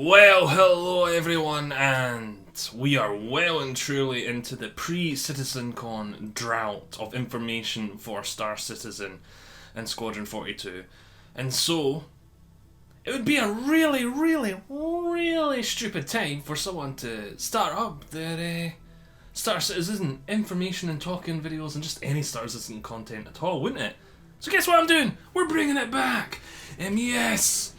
Well, hello everyone, and we are well and truly into the pre-Citizen Con drought of information for Star Citizen and Squadron 42. And so, it would be a really stupid time for someone to start up their Star Citizen information and talking videos and just any Star Citizen content at all, wouldn't it? So guess what I'm doing? We're bringing it back! Yes!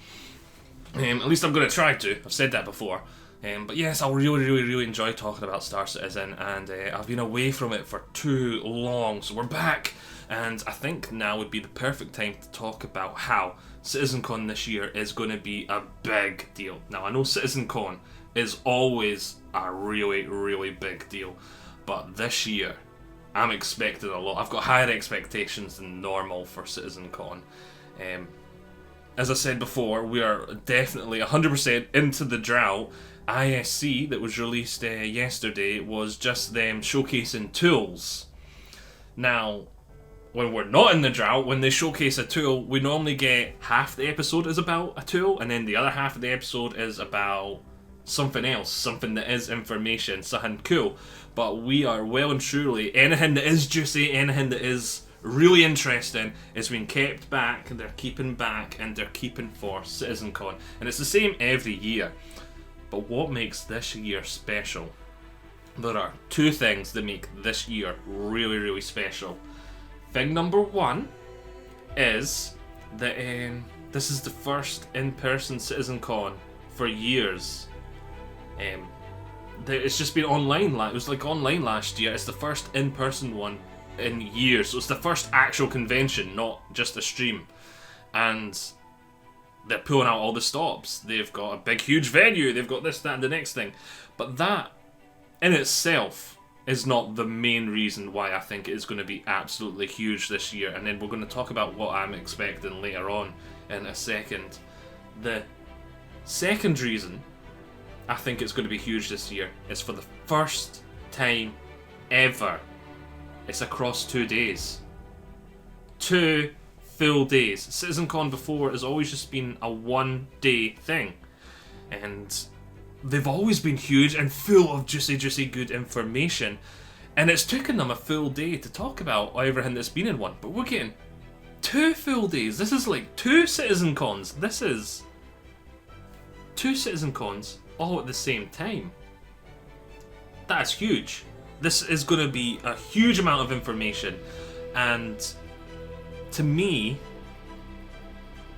At least I'm going to try to. I've said that before. But yes, I really enjoy talking about Star Citizen, and I've been away from it for too long, so we're back. And I think now would be the perfect time to talk about how CitizenCon this year is going to be a big deal. Now, I know CitizenCon is always a really big deal, but this year, I'm expecting a lot. I've got higher expectations than normal for CitizenCon. As I said before, we are definitely 100% into the drought. ISC that was released yesterday was just them showcasing tools. Now, when we're not in the drought, when they showcase a tool, we normally get half the episode is about a tool, and then the other half of the episode is about something else, something that is information, something cool. But we are well and truly, anything that is juicy, anything that is really interesting is being kept back, and they're keeping back, and they're keeping for CitizenCon. And it's the same every year. But what makes this year special? There are two things that make this year really special. Thing number one is that this is the first in-person CitizenCon for years. It's just been online. It was like online last year. It's the first in-person one in years, so it's the first actual convention, not just a stream. And they're pulling out all the stops. They've got a big huge venue, they've got this, that and the next thing. But that in itself is not the main reason why I think it is going to be absolutely huge this year, and then we're going to talk about what I'm expecting later on in a second. The second reason I think it's going to be huge this year is for the first time ever, it's across 2 days. 2 full days. CitizenCon before has always just been a 1-day thing. And they've always been huge and full of juicy good information. And it's taken them a full day to talk about everything that's been in one. But we're getting 2 full days. This is like 2 CitizenCons. This is 2 CitizenCons all at the same time. That's huge. This is going to be a huge amount of information, and to me,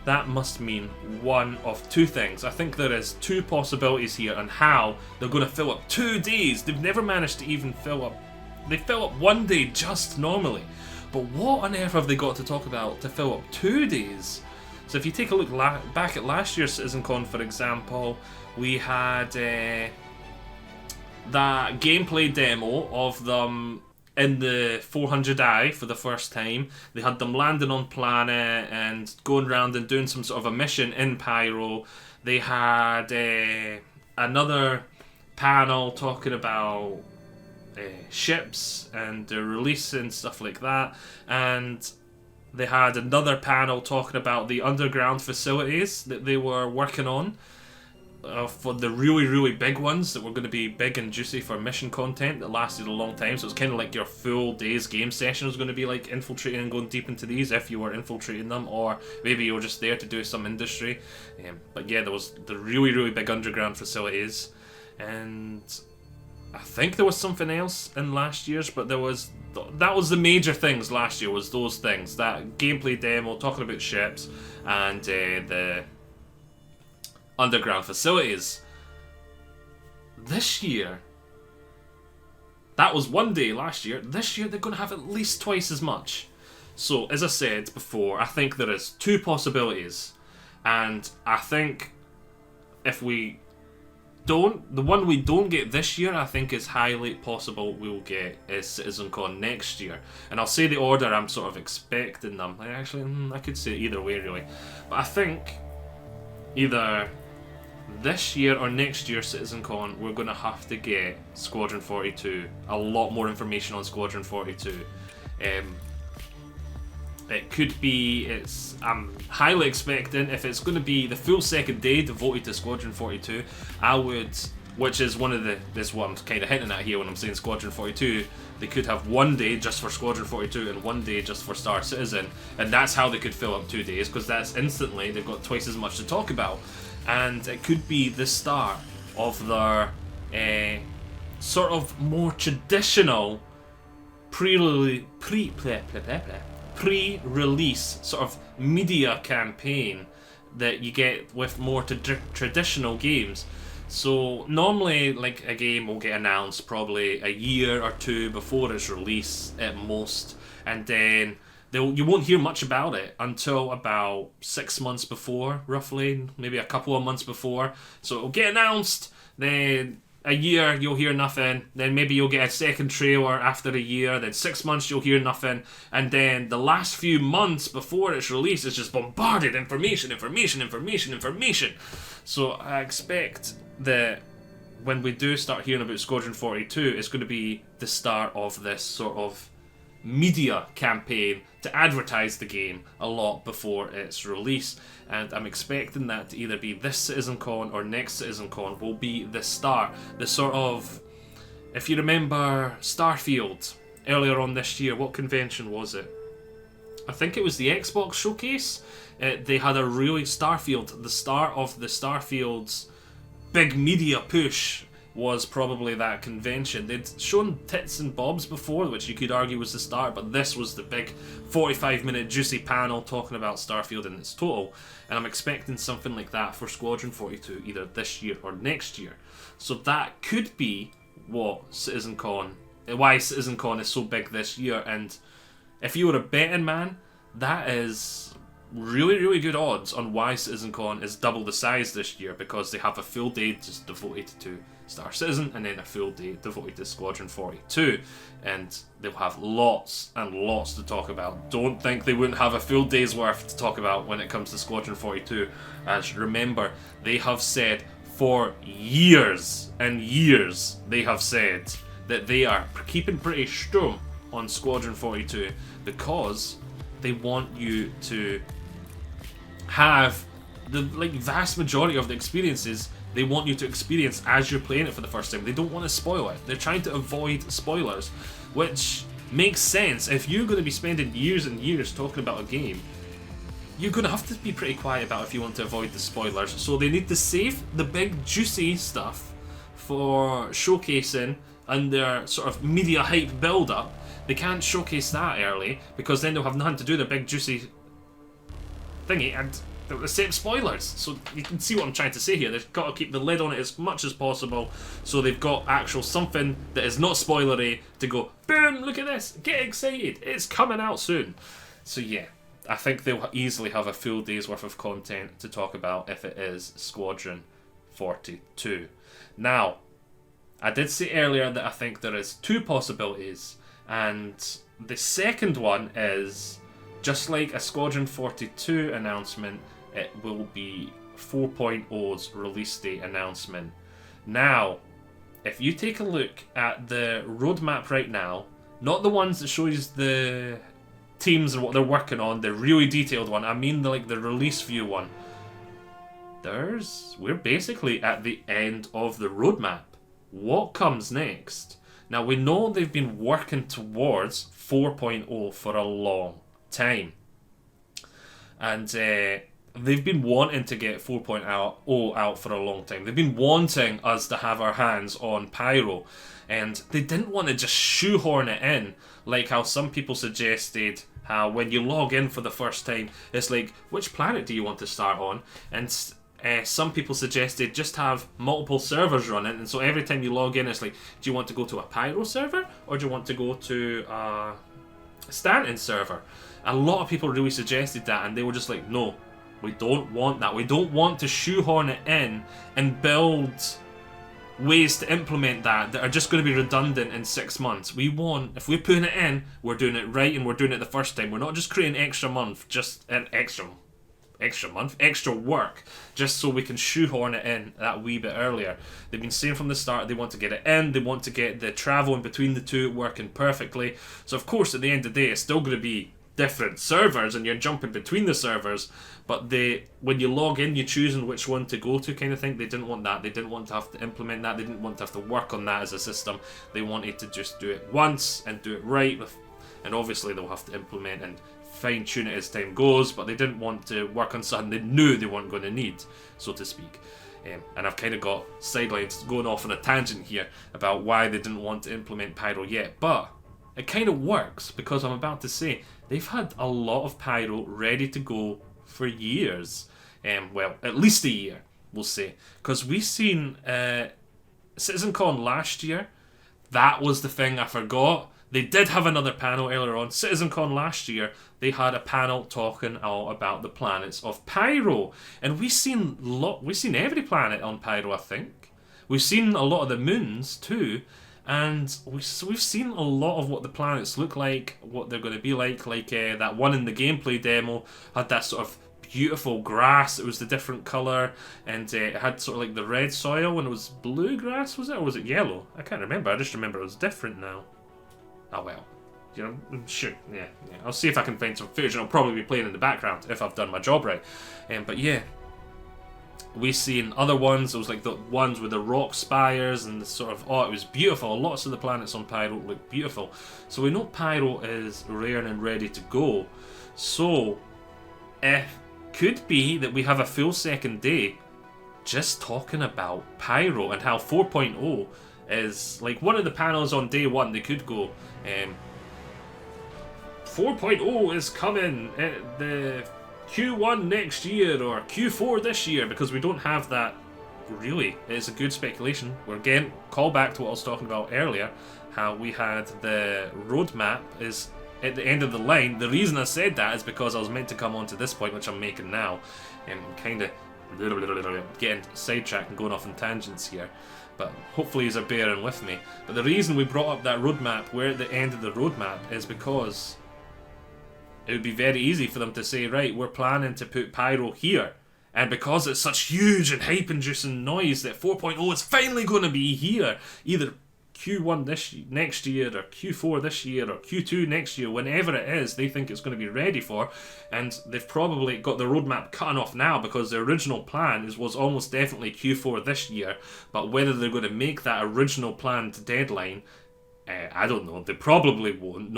that must mean one of two things. I think there is 2 possibilities here on how they're going to fill up 2 days. They've never managed to even fill up. They fill up 1 day just normally, but what on earth have they got to talk about to fill up 2 days? So if you take a look back at last year's CitizenCon, for example, we had that gameplay demo of them in the 400i for the first time. They had them landing on planet and going around and doing some sort of a mission in Pyro. They had another panel talking about ships and their release and stuff like that. And they had another panel talking about the underground facilities that they were working on. For the really big ones that were going to be big and juicy for mission content that lasted a long time. So it's kind of like your full day's game session was going to be like infiltrating and going deep into these if you were infiltrating them, or maybe you were just there to do some industry. But yeah, there was the really big underground facilities, and I think there was something else in last year's, but that was the major things last year, was those things, that gameplay demo talking about ships and the underground facilities. This year, that was 1 day last year. This year they're going to have at least twice as much. So as I said before, I think there is 2 possibilities, and I think if we don't, the one we don't get this year, I think is highly possible we'll get is CitizenCon next year. And I'll say the order I'm sort of expecting them. I could say either way really, but I think either this year or next year CitizenCon, we're going to have to get Squadron 42. A lot more information on Squadron 42. It could be, I'm highly expecting, if it's going to be the full second day devoted to Squadron 42, I would, which is this what I'm kind of hinting at here when I'm saying Squadron 42, they could have one day just for Squadron 42 and one day just for Star Citizen, and that's how they could fill up 2 days, because that's instantly, they've got twice as much to talk about. And it could be the start of their sort of more traditional pre-release sort of media campaign that you get with more traditional games. So normally, like, a game will get announced probably a year or two before its release at most, and then you won't hear much about it until about 6 months before, roughly, maybe a couple of months before. So it'll get announced, then a year you'll hear nothing, then maybe you'll get a second trailer after a year, then 6 months you'll hear nothing, and then the last few months before its release is just bombarded information. So I expect that when we do start hearing about Squadron 42, it's going to be the start of this sort of media campaign to advertise the game a lot before its release, and I'm expecting that to either be this Citizen Con or next Citizen Con will be the start. The sort of, if you remember Starfield earlier on this year, what convention was it? I think it was the Xbox showcase. They had a really Starfield, the start of the Starfield's big media push was probably that convention. They'd shown tits and bobs before, which you could argue was the start, but this was the big 45-minute juicy panel talking about Starfield in its total, and I'm expecting something like that for Squadron 42 either this year or next year. So that could be why Citizen Con is so big this year, and if you were a betting man, that is really, really good odds on why Citizen Con is double the size this year, because they have a full day just devoted to Star Citizen and then a full day devoted to Squadron 42, and they'll have lots and lots to talk about. Don't think they wouldn't have a full day's worth to talk about when it comes to Squadron 42, as remember, they have said for years and years, they have said that they are keeping pretty strong on Squadron 42 because they want you to have the vast majority of the experiences they want you to experience as you're playing it for the first time. They don't want to spoil it. They're trying to avoid spoilers, which makes sense. If you're going to be spending years and years talking about a game, you're going to have to be pretty quiet about it if you want to avoid the spoilers. So they need to save the big juicy stuff for showcasing and their sort of media hype build-up. They can't showcase that early because then they'll have nothing to do, the big juicy thingy, and the same spoilers. So you can see what I'm trying to say here. They've got to keep the lid on it as much as possible, so they've got actual something that is not spoilery to go, boom, look at this, get excited, it's coming out soon. So yeah, I think they'll easily have a full day's worth of content to talk about if it is Squadron 42. Now, I did say earlier that I think there is two possibilities, and the second one is, just like a Squadron 42 announcement, it will be 4.0's release date announcement. Now, if you take a look at the roadmap right now, not the ones that shows the teams and what they're working on, the really detailed one, I mean the release view one, we're basically at the end of the roadmap. What comes next? Now, we know they've been working towards 4.0 for a long time, and they've been wanting to get 4.0 out for a long time. They've been wanting us to have our hands on Pyro, and they didn't want to just shoehorn it in like how some people suggested, how when you log in for the first time, it's like, which planet do you want to start on? And some people suggested just have multiple servers running, and so every time you log in, it's like, do you want to go to a Pyro server, or do you want to go to a Stanton server? A lot of people really suggested that, and they were just like, no, we don't want that. We don't want to shoehorn it in and build ways to implement that are just going to be redundant in 6 months. We want, if we're putting it in, we're doing it right, and we're doing it the first time. We're not just creating extra work just so we can shoehorn it in that wee bit earlier. They've been saying from the start they want to get it in, they want to get the travel in between the two working perfectly. So of course at the end of the day it's still going to be different servers and you're jumping between the servers, but when you log in, you're choosing which one to go to, kind of thing. They didn't want that. They didn't want to have to implement that. They didn't want to have to work on that as a system. They wanted to just do it once and do it right. And obviously they'll have to implement and fine tune it as time goes, but they didn't want to work on something they knew they weren't going to need, so to speak. And I've kind of got sidelines going off on a tangent here about why they didn't want to implement Pyro yet, but it kind of works, because I'm about to say they've had a lot of Pyro ready to go for years. Well, at least a year, we'll say. Because we've seen Citizen Con last year. That was the thing I forgot. They did have another panel earlier on. Citizen Con last year, they had a panel talking all about the planets of Pyro. And we've seen every planet on Pyro, I think. We've seen a lot of the moons too. And we've seen a lot of what the planets look like, what they're going to be like. Like that one in the gameplay demo had that sort of beautiful grass. It was the different colour, and it had sort of like the red soil, and it was blue grass, was it? Or was it yellow? I can't remember. I just remember it was different now. Oh well. You know, sure, yeah. I'll see if I can find some footage, and I'll probably be playing in the background if I've done my job right. But yeah. We've seen other ones. It was like the ones with the rock spires and the sort of, it was beautiful. Lots of the planets on Pyro look beautiful. So we know Pyro is rare and ready to go. So it could be that we have a full second day just talking about Pyro and how 4.0 is like one of the panels on day one. They could go 4.0 is coming at the Q1 next year or Q4 this year, because we don't have that really. It's a good speculation. We're again, call back to what I was talking about earlier, how we had the roadmap is at the end of the line. The reason I said that is because I was meant to come on to this point, which I'm making now, and kind of getting sidetracked and going off on tangents here. But hopefully you're bearing with me. But the reason we brought up that roadmap, we're at the end of the roadmap, is because it would be very easy for them to say, right, we're planning to put Pyro here. And because it's such huge and hype-inducing noise that 4.0 is finally going to be here, either Q1 next year, or Q4 this year, or Q2 next year, whenever it is, they think it's going to be ready for. And they've probably got the roadmap cut off now, because the original plan was almost definitely Q4 this year. But whether they're going to make that original planned deadline, I don't know. They probably won't,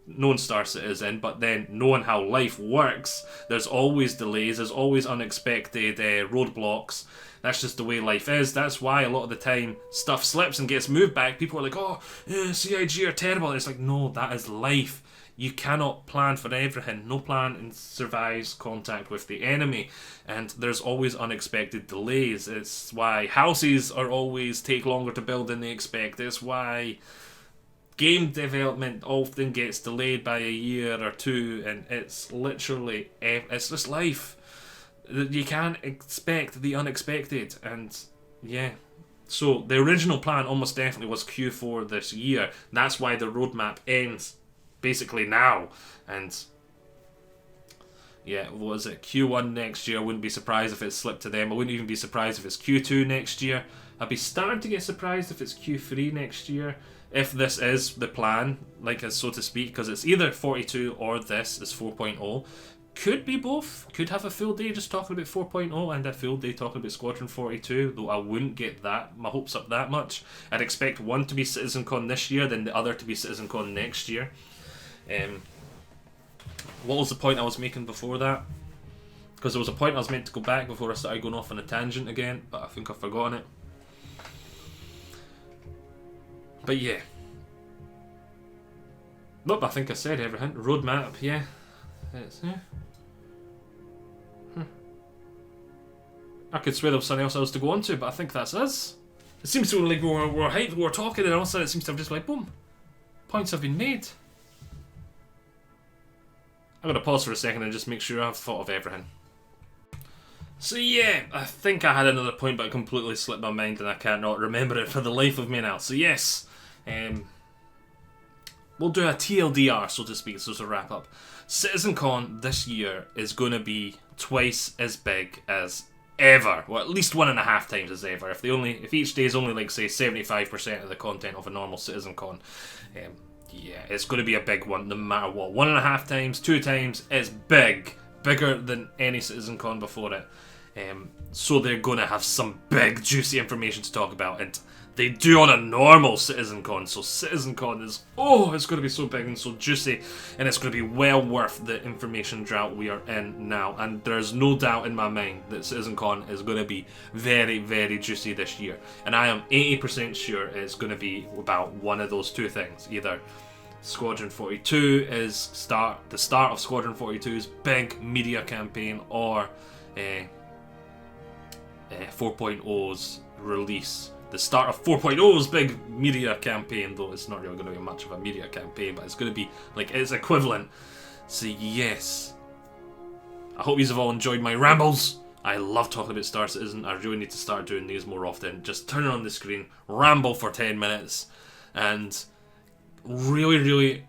knowing Star Citizen, but then knowing how life works, there's always delays, there's always unexpected roadblocks. That's just the way life is. That's why a lot of the time stuff slips and gets moved back. People are like, CIG are terrible. It's like, no, that is life. You cannot plan for everything. No plan survives contact with the enemy. And there's always unexpected delays. It's why houses are always take longer to build than they expect. It's why game development often gets delayed by a year or two, and it's literally, it's just life. You can't expect the unexpected, and yeah. So the original plan almost definitely was Q4 this year. That's why the roadmap ends basically now, and yeah, what was it, Q1 next year? I wouldn't be surprised if it slipped to them. I wouldn't even be surprised if it's Q2 next year. I'd be starting to get surprised if it's Q3 next year, if this is the plan, like so to speak, because it's either 42 or this is 4.0. Could be both. Could have a full day just talking about 4.0 and a full day talking about Squadron 42, though I wouldn't get my hopes up that much. I'd expect one to be Citizen Con this year, then the other to be Citizen Con next year. What was the point I was making before that? Because there was a point I was meant to go back before I started going off on a tangent again, but I think I've forgotten it. But yeah. Nope, I think I said everything. Roadmap, yeah. I could swear there was something else to go on to, but I think that's us. It seems to like we're hyped, we're talking, and all of a sudden it seems to have just like, boom. Points have been made. I'm going to pause for a second and just make sure I've thought of everything. So yeah, I think I had another point, but it completely slipped my mind and I cannot remember it for the life of me now. So yes, we'll do a TLDR, so to speak, so to wrap up. Citizen Con this year is going to be twice as big as ever. Well, at least 1.5 times as ever. If each day is only, like, say, 75% of the content of a normal Citizen Con. yeah, it's going to be a big one no matter what. 1.5 times, 2 times, it's big. Bigger than any Citizen Con before it. So they're going to have some big, juicy information to talk about. And they do on a normal Citizen Con. So Citizen Con is, it's going to be so big and so juicy. And it's going to be well worth the information drought we are in now. And there's no doubt in my mind that Citizen Con is going to be very, very juicy this year. And I am 80% sure it's going to be about one of those two things. Either Squadron 42 is the start of Squadron 42's big media campaign, or 4.0's release. The start of 4.0's big media campaign, though it's not really going to be much of a media campaign, but it's going to be like its equivalent. So yes, I hope you have all enjoyed my rambles. I love talking about Star Citizen. I really need to start doing these more often. Just turn it on the screen, ramble for 10 minutes, and really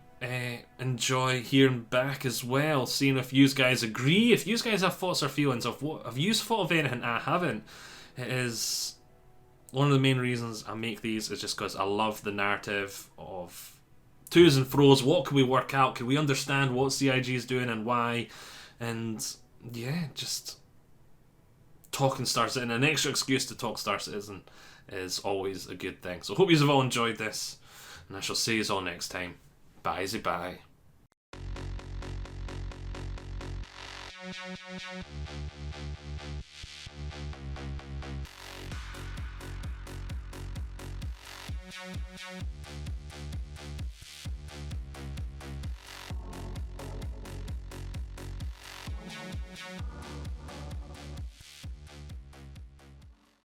enjoy hearing back as well, seeing if you guys agree, if you guys have thoughts or feelings of what have you thought of anything I haven't. It is one of the main reasons I make these, is just because I love the narrative of to's and fro's. What can we work out? Can we understand what CIG is doing and why? And yeah, just talking Star Citizen. An extra excuse to talk Star Citizen is always a good thing. So hope you have all enjoyed this, and I shall see you all next time. Bye.